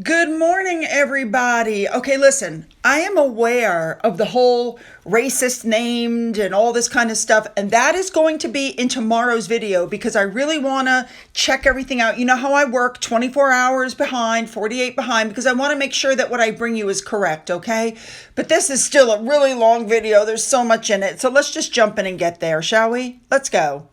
Good morning, everybody. Okay, listen, I am aware of the whole racist named and all this kind of stuff, and that is going to be in tomorrow's video because I really want to check everything out. You know how I work 24 hours behind, 48 behind, because I want to make sure that what I bring you is correct, okay? But this is still a really long video. There's so much in it. So let's just jump in and get there, shall we? Let's go.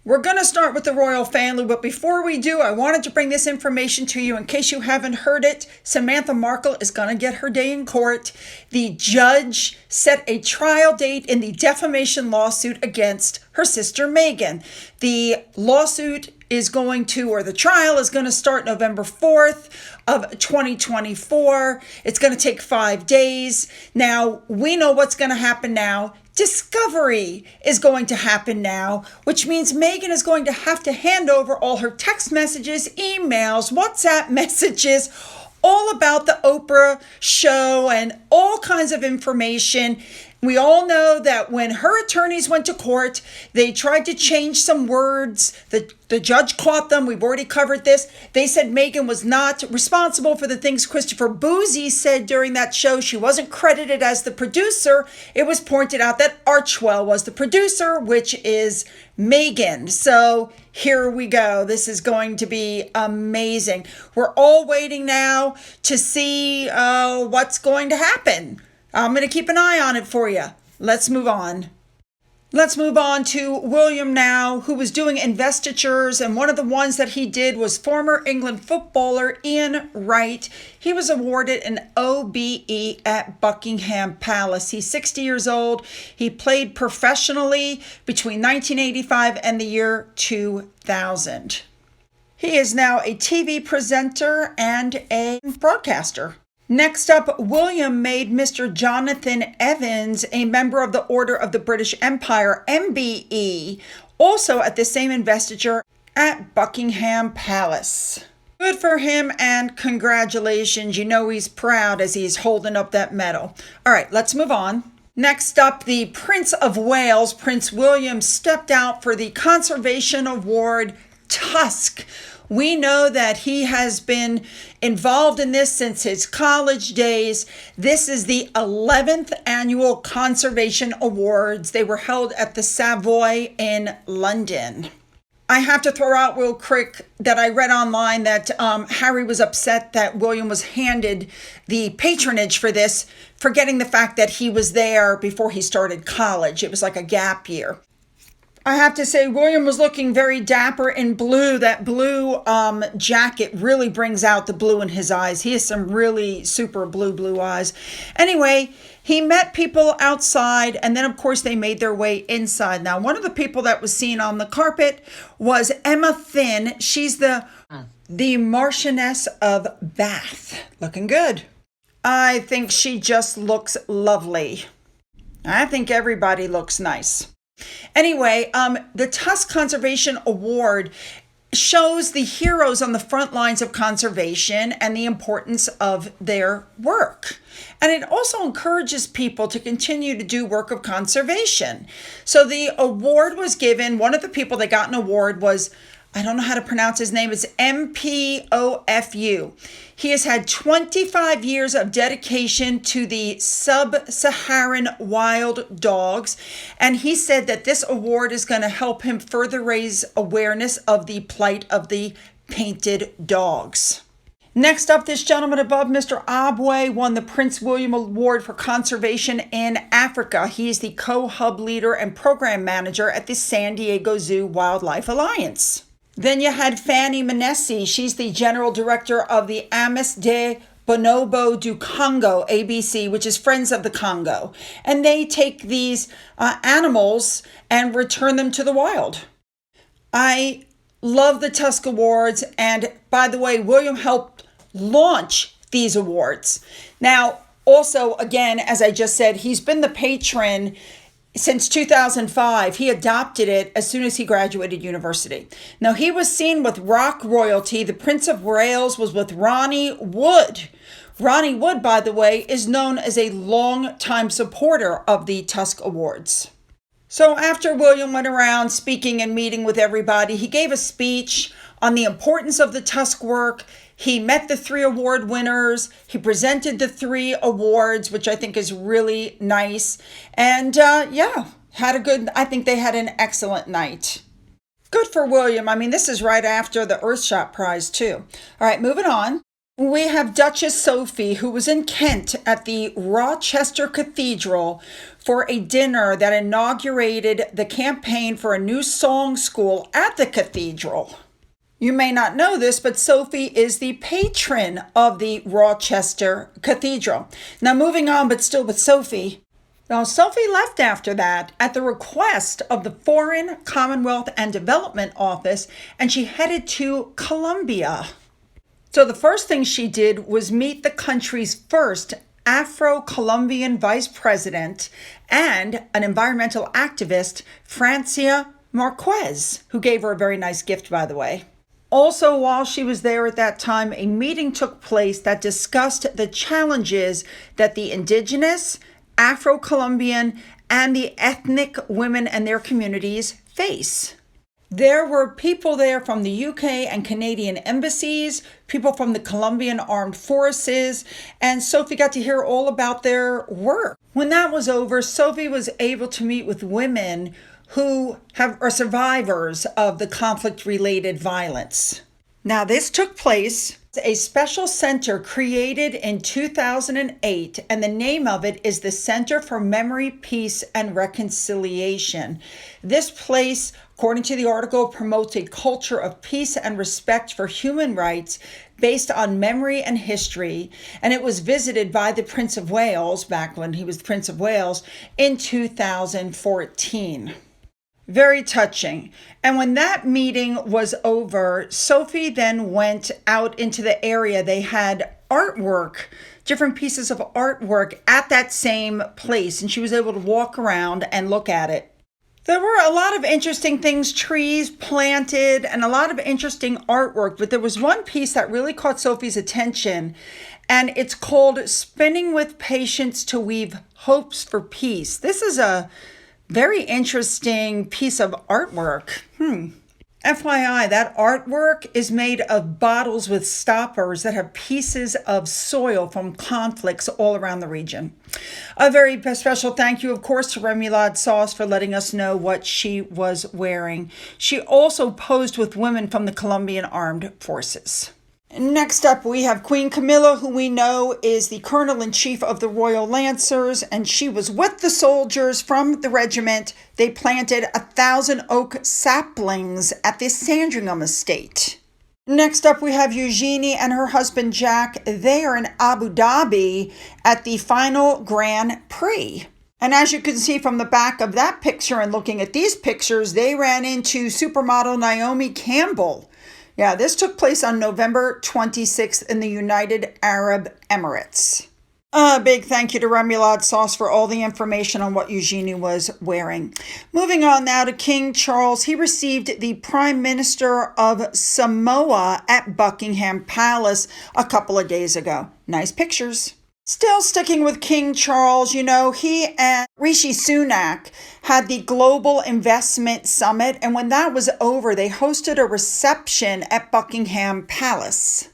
We're going to start with the royal family, but before we do, I wanted to bring this information to you in case you haven't heard it. Samantha Markle is going to get her day in court. The judge set a trial date in the defamation lawsuit against her sister Meghan. The lawsuit is going to, or the trial is going to start November 4th of 2024. It's going to take 5 days. Now, we know what's going to happen now. Discovery is going to happen now, which means Meghan is going to have to hand over all her text messages, emails, WhatsApp messages, all about the Oprah show and all kinds of information. We all know that when her attorneys went to court, they tried to change some words. The judge caught them. We've already covered this. They said Meghan was not responsible for the things Christopher Boozy said during that show. She wasn't credited as the producer. It was pointed out that Archwell was the producer, which is Meghan. So here we go. This is going to be amazing. We're all waiting now to see what's going to happen. I'm going to keep an eye on it for you. Let's move on. Let's move on to William now, who was doing investitures, and one of the ones that he did was former England footballer Ian Wright. He was awarded an OBE at Buckingham Palace. He's 60 years old. He played professionally between 1985 and the year 2000. He is now a TV presenter and a broadcaster. Next up, William made Mr. Jonathan Evans a member of the Order of the British Empire, MBE, also at the same investiture at Buckingham Palace. Good for him and congratulations. You know he's proud as he's holding up that medal. All right, let's move on. Next up, the Prince of Wales, Prince William, stepped out for the Conservation Award Tusk. We know that he has been involved in this since his college days. This is the 11th annual Conservation Awards. They were held at the Savoy in London. I have to throw out real quick that I read online that Harry was upset that William was handed the patronage for this, forgetting the fact that he was there before he started college. It was like a gap year. I have to say, William was looking very dapper in blue. That blue jacket really brings out the blue in his eyes. He has some really super blue eyes. Anyway, he met people outside, and then, of course, they made their way inside. Now, one of the people that was seen on the carpet was Emma Thynne. She's the Marchioness of Bath. Looking good. I think she just looks lovely. I think everybody looks nice. Anyway, the Tusk Conservation Award shows the heroes on the front lines of conservation and the importance of their work. And it also encourages people to continue to do work of conservation. So the award was given, one of the people that got an award was, I don't know how to pronounce his name, it's MPOFU. He has had 25 years of dedication to the sub-Saharan wild dogs, and he said that this award is going to help him further raise awareness of the plight of the painted dogs. Next up, this gentleman above, Mr. Abwe, won the Prince William Award for Conservation in Africa. He is the co-hub leader and program manager at the San Diego Zoo Wildlife Alliance. Then you had Fanny Manesi. She's the general director of the Amis de Bonobo du Congo, ABC, which is Friends of the Congo. And they take these animals and return them to the wild. I love the Tusk Awards. And by the way, William helped launch these awards. Now, also, again, as I just said, he's been the patron since 2005. He adopted it as soon as he graduated university. Now, he was seen with rock royalty. The Prince of Wales was with Ronnie Wood. Ronnie Wood, by the way, is known as a long-time supporter of the Tusk Awards. So after William went around speaking and meeting with everybody, he gave a speech on the importance of the Tusk work, He met the 3 award winners. He presented the 3 awards, which I think is really nice. And yeah, I think they had an excellent night. Good for William. I mean, this is right after the Earthshot Prize, too. All right, moving on. We have Duchess Sophie, who was in Kent at the Rochester Cathedral for a dinner that inaugurated the campaign for a new song school at the cathedral. You may not know this, but Sophie is the patron of the Rochester Cathedral. Now, moving on, but still with Sophie. Now, Sophie left after that at the request of the Foreign, Commonwealth, and Development Office, and she headed to Colombia. So the first thing she did was meet the country's first Afro-Colombian vice president and an environmental activist, Francia Marquez, who gave her a very nice gift, by the way. Also, while she was there at that time, a meeting took place that discussed the challenges that the indigenous, Afro-Colombian, and the ethnic women and their communities face. There were people there from the UK and Canadian embassies, people from the Colombian Armed Forces, and Sophie got to hear all about their work. When that was over, Sophie was able to meet with women who are survivors of the conflict-related violence. Now, this took place at a special center created in 2008, and the name of it is the Center for Memory, Peace, and Reconciliation. This place, according to the article, promotes a culture of peace and respect for human rights based on memory and history, and it was visited by the Prince of Wales, back when he was the Prince of Wales, in 2014. Very touching. And when that meeting was over, Sophie then went out into the area. They had artwork, different pieces of artwork at that same place, and she was able to walk around and look at it. There were a lot of interesting things, trees planted, and a lot of interesting artwork, but there was one piece that really caught Sophie's attention, and it's called Spinning with Patience to Weave Hopes for Peace. This is a very interesting piece of artwork. FYI, that artwork is made of bottles with stoppers that have pieces of soil from conflicts all around the region. A very special thank you, of course, to Remoulade Sauce for letting us know what she was wearing. She also posed with women from the Colombian Armed Forces. Next up, we have Queen Camilla, who we know is the Colonel-in-Chief of the Royal Lancers, and she was with the soldiers from the regiment. They planted 1,000 oak saplings at the Sandringham estate. Next up, we have Eugenie and her husband Jack. They are in Abu Dhabi at the final Grand Prix. And as you can see from the back of that picture and looking at these pictures, they ran into supermodel Naomi Campbell. Yeah, this took place on November 26th in the United Arab Emirates. A big thank you to Remoulade Sauce for all the information on what Eugenie was wearing. Moving on now to King Charles. He received the Prime Minister of Samoa at Buckingham Palace a couple of days ago. Nice pictures. Still sticking with King Charles, you know, he and Rishi Sunak had the Global Investment Summit, and when that was over, they hosted a reception at Buckingham Palace.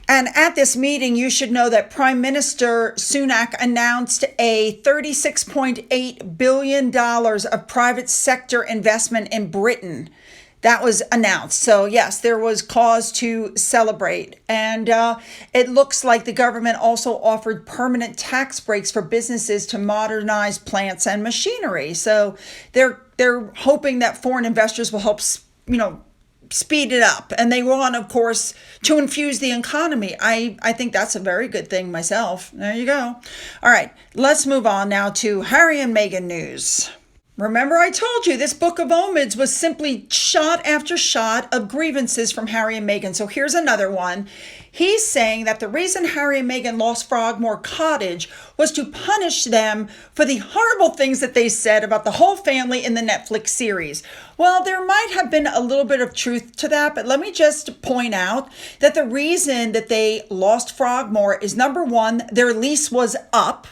And at this meeting, you should know that Prime Minister Sunak announced a $36.8 billion of private sector investment in Britain. That was announced. So yes, there was cause to celebrate. And it looks like the government also offered permanent tax breaks for businesses to modernize plants and machinery. So they're hoping that foreign investors will help, speed it up. And they want, of course, to infuse the economy. I think that's a very good thing myself. There you go. All right, let's move on now to Harry and Meghan news. Remember, I told you this Book of Omens was simply shot after shot of grievances from Harry and Meghan. So here's another one. He's saying that the reason Harry and Meghan lost Frogmore Cottage was to punish them for the horrible things that they said about the whole family in the Netflix series. Well, there might have been a little bit of truth to that, but let me just point out that the reason that they lost Frogmore is, number one, their lease was up.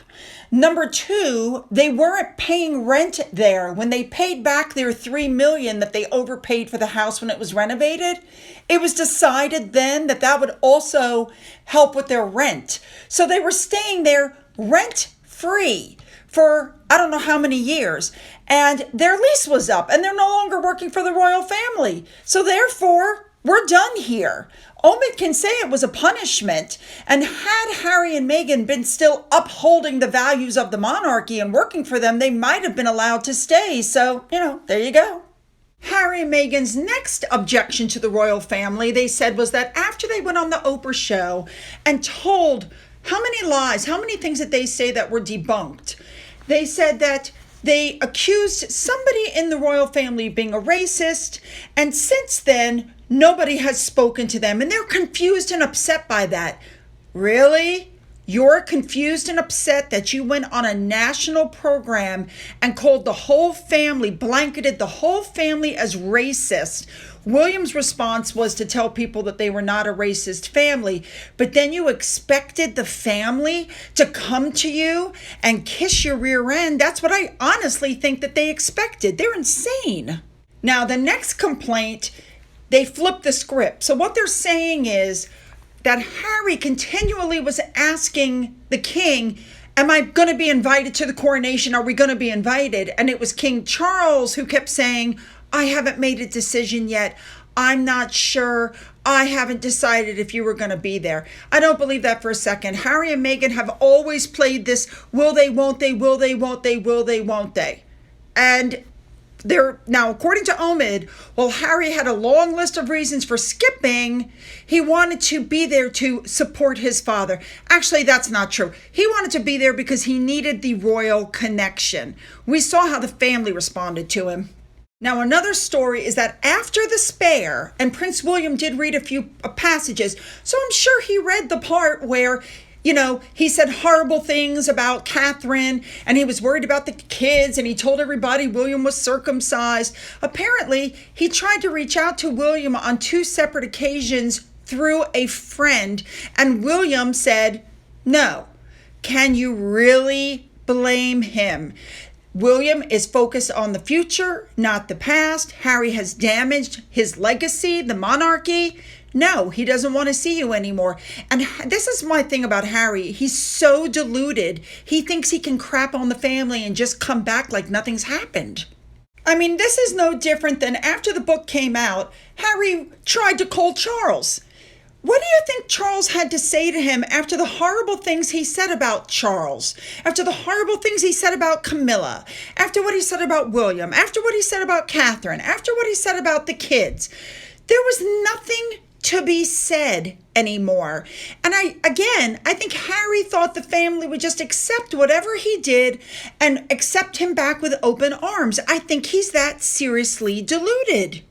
Number two, they weren't paying rent there. When they paid back their $3 million that they overpaid for the house when it was renovated, it was decided then that that would also help with their rent. So they were staying there rent free for I don't know how many years. And their lease was up and they're no longer working for the royal family. So therefore, we're done here. Omid can say it was a punishment, and had Harry and Meghan been still upholding the values of the monarchy and working for them, they might have been allowed to stay. So, there you go. Harry and Meghan's next objection to the royal family, they said, was that after they went on the Oprah show and told how many lies, how many things that they say that were debunked, they said that they accused somebody in the royal family of being a racist, and since then, nobody has spoken to them, and they're confused and upset by that. Really? You're confused and upset that you went on a national program and called the whole family, blanketed the whole family as racist. William's response was to tell people that they were not a racist family, but then you expected the family to come to you and kiss your rear end. That's what I honestly think that they expected. They're insane. Now, the next complaint, they flipped the script. So what they're saying is that Harry continually was asking the king, am I going to be invited to the coronation? Are we going to be invited? And it was King Charles who kept saying, I haven't made a decision yet. I'm not sure. I haven't decided if you were going to be there. I don't believe that for a second. Harry and Meghan have always played this, will they, won't they, will they, won't they, will they, won't they. And now, according to Omid, while Harry had a long list of reasons for skipping, he wanted to be there to support his father. Actually, that's not true. He wanted to be there because he needed the royal connection. We saw how the family responded to him. Now, another story is that after the spare, and Prince William did read a few passages, so I'm sure he read the part where he said horrible things about Catherine, and he was worried about the kids, and he told everybody William was circumcised. Apparently, he tried to reach out to William on 2 separate occasions through a friend, and William said, no. Can you really blame him? William is focused on the future, not the past. Harry has damaged his legacy, the monarchy. No, he doesn't want to see you anymore. And this is my thing about Harry. He's so deluded. He thinks he can crap on the family and just come back like nothing's happened. I mean, this is no different than after the book came out, Harry tried to call Charles. What do you think Charles had to say to him after the horrible things he said about Charles, after the horrible things he said about Camilla, after what he said about William, after what he said about Catherine, after what he said about the kids? There was nothing to be said anymore. And I think Harry thought the family would just accept whatever he did and accept him back with open arms. I think he's that seriously deluded.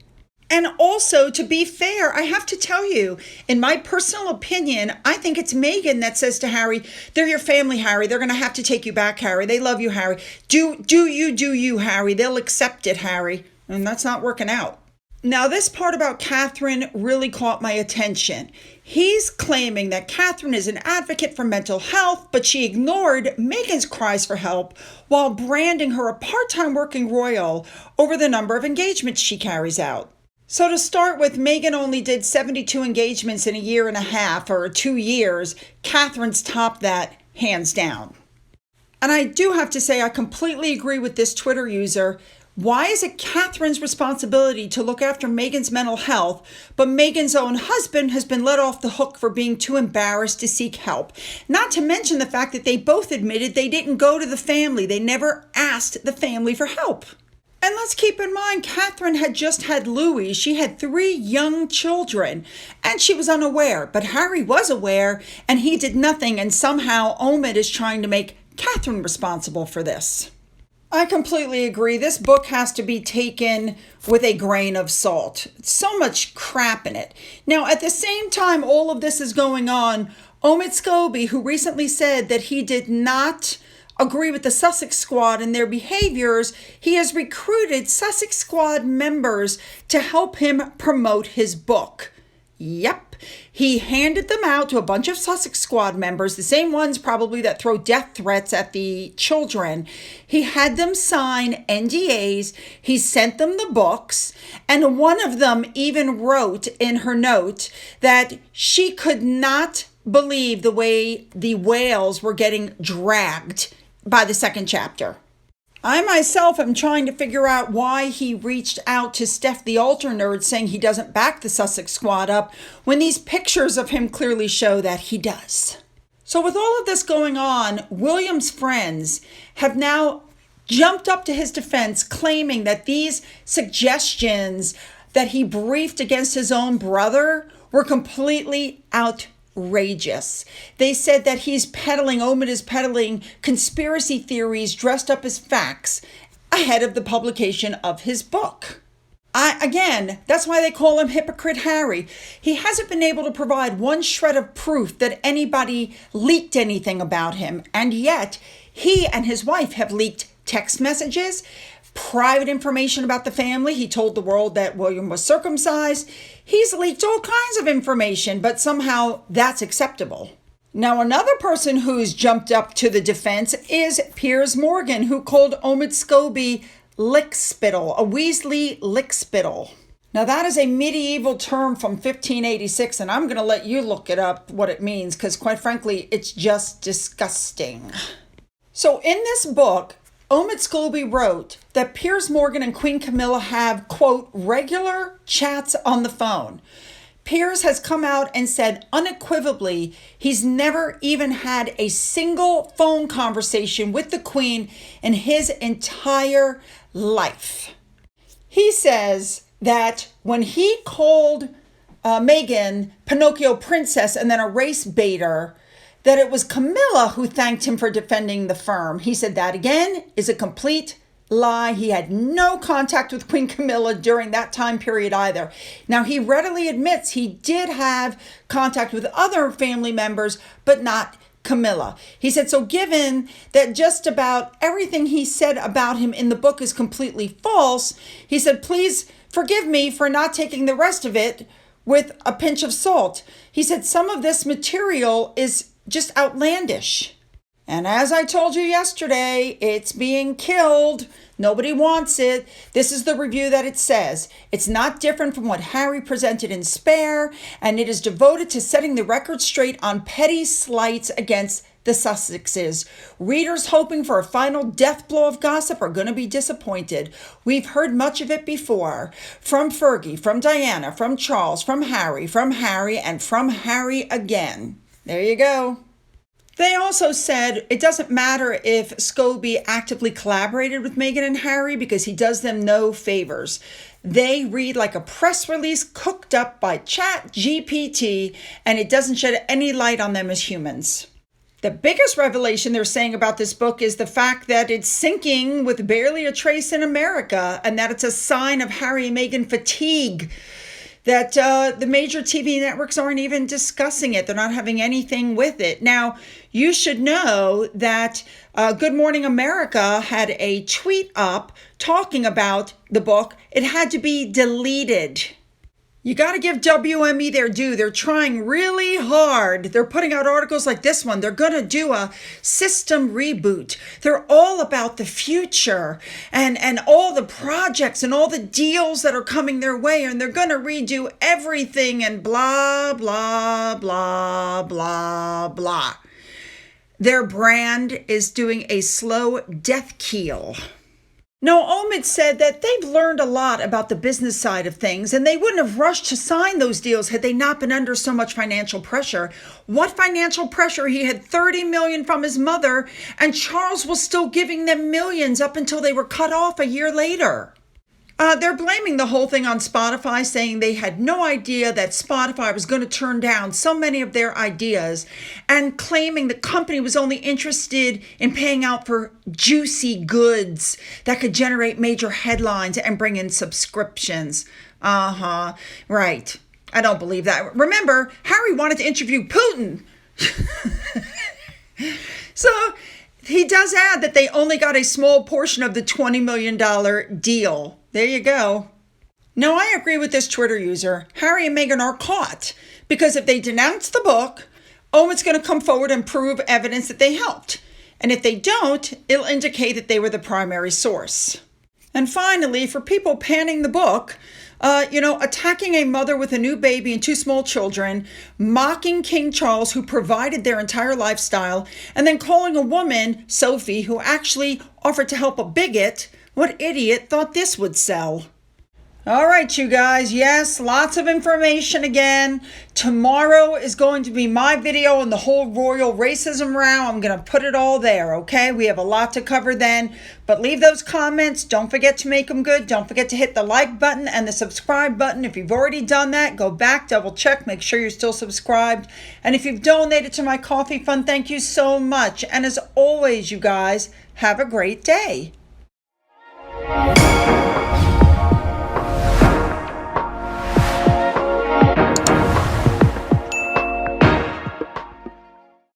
And also, to be fair, I have to tell you, in my personal opinion, I think it's Meghan that says to Harry, they're your family, Harry. They're going to have to take you back, Harry. They love you, Harry. Do you, Harry. They'll accept it, Harry. And that's not working out. Now, this part about Catherine really caught my attention. He's claiming that Catherine is an advocate for mental health, but she ignored Meghan's cries for help while branding her a part-time working royal over the number of engagements she carries out. So to start with, Meghan only did 72 engagements in a year and a half, or 2 years. Catherine's topped that hands down. And I do have to say, I completely agree with this Twitter user. Why is it Catherine's responsibility to look after Meghan's mental health, but Meghan's own husband has been let off the hook for being too embarrassed to seek help? Not to mention the fact that they both admitted they didn't go to the family. They never asked the family for help. And let's keep in mind, Catherine had just had Louis. She had 3 young children, and she was unaware. But Harry was aware, and he did nothing, and somehow Omid is trying to make Catherine responsible for this. I completely agree. This book has to be taken with a grain of salt. So much crap in it. Now, at the same time all of this is going on, Omid Scobie, who recently said that he did not agree with the Sussex Squad and their behaviors, he has recruited Sussex Squad members to help him promote his book. Yep. He handed them out to a bunch of Sussex Squad members, the same ones probably that throw death threats at the children. He had them sign NDAs. He sent them the books. And one of them even wrote in her note that she could not believe the way the whales were getting dragged by the second chapter. I myself am trying to figure out why he reached out to Steph the Altar Nerd saying he doesn't back the Sussex Squad up when these pictures of him clearly show that he does. So with all of this going on, William's friends have now jumped up to his defense, claiming that these suggestions that he briefed against his own brother were completely outrageous. They said that Omid is peddling conspiracy theories dressed up as facts ahead of the publication of his book. Again, that's why they call him Hypocrite Harry. He hasn't been able to provide one shred of proof that anybody leaked anything about him, and yet he and his wife have leaked text messages, private information about the family. He told the world that William was circumcised. He's leaked all kinds of information, but somehow that's acceptable. Now, another person who's jumped up to the defense is Piers Morgan, who called Omid Scobie Lickspittle, a Weasley Lickspittle. Now, that is a medieval term from 1586, and I'm going to let you look it up, what it means, because quite frankly, it's just disgusting. So in this book, Omid Scobie wrote that Piers Morgan and Queen Camilla have, quote, regular chats on the phone. Piers has come out and said unequivocally he's never even had a single phone conversation with the Queen in his entire life. He says that when he called Meghan Pinocchio Princess and then a race baiter, that it was Camilla who thanked him for defending the firm. He said that again is a complete lie. He had no contact with Queen Camilla during that time period either. Now, he readily admits he did have contact with other family members, but not Camilla. He said, so given that just about everything he said about him in the book is completely false, he said, please forgive me for not taking the rest of it with a pinch of salt. He said, some of this material is just outlandish. And as I told you yesterday, it's being killed. Nobody wants it. This is the review that it says. It's not different from what Harry presented in Spare, and it is devoted to setting the record straight on petty slights against the Sussexes. Readers hoping for a final death blow of gossip are going to be disappointed. We've heard much of it before. From Fergie, from Diana, from Charles, from Harry, and from Harry again. There you go. They also said it doesn't matter if Scobie actively collaborated with Meghan and Harry because he does them no favors. They read like a press release cooked up by ChatGPT, and it doesn't shed any light on them as humans. The biggest revelation they're saying about this book is the fact that it's sinking with barely a trace in America, and that it's a sign of Harry and Meghan fatigue. That the major TV networks aren't even discussing it. They're not having anything with it. Now, you should know that Good Morning America had a tweet up talking about the book. It had to be deleted. You got to give WME their due. They're trying really hard. They're putting out articles like this one. They're going to do a system reboot. They're all about the future and all the projects and all the deals that are coming their way. And they're going to redo everything and blah, blah, blah, blah, blah. Their brand is doing a slow death keel. No, Omid said that they've learned a lot about the business side of things, and they wouldn't have rushed to sign those deals had they not been under so much financial pressure. What financial pressure? He had $30 million from his mother, and Charles was still giving them millions up until they were cut off a year later. They're blaming the whole thing on Spotify, saying they had no idea that Spotify was going to turn down so many of their ideas, and claiming the company was only interested in paying out for juicy goods that could generate major headlines and bring in subscriptions. Right. I don't believe that. Remember, Harry wanted to interview Putin. So he does add that they only got a small portion of the $20 million deal. There you go. Now, I agree with this Twitter user. Harry and Meghan are caught because if they denounce the book, Owen's going to come forward and prove evidence that they helped. And if they don't, it'll indicate that they were the primary source. And finally, for people panning the book, attacking a mother with a new baby and two small children, mocking King Charles, who provided their entire lifestyle, and then calling a woman, Sophie, who actually offered to help a bigot, what idiot thought this would sell? All right, you guys. Yes, lots of information again. Tomorrow is going to be my video on the whole royal racism row. I'm going to put it all there, okay? We have a lot to cover then. But leave those comments. Don't forget to make them good. Don't forget to hit the like button and the subscribe button. If you've already done that, go back, double check, make sure you're still subscribed. And if you've donated to my coffee fund, thank you so much. And as always, you guys, have a great day.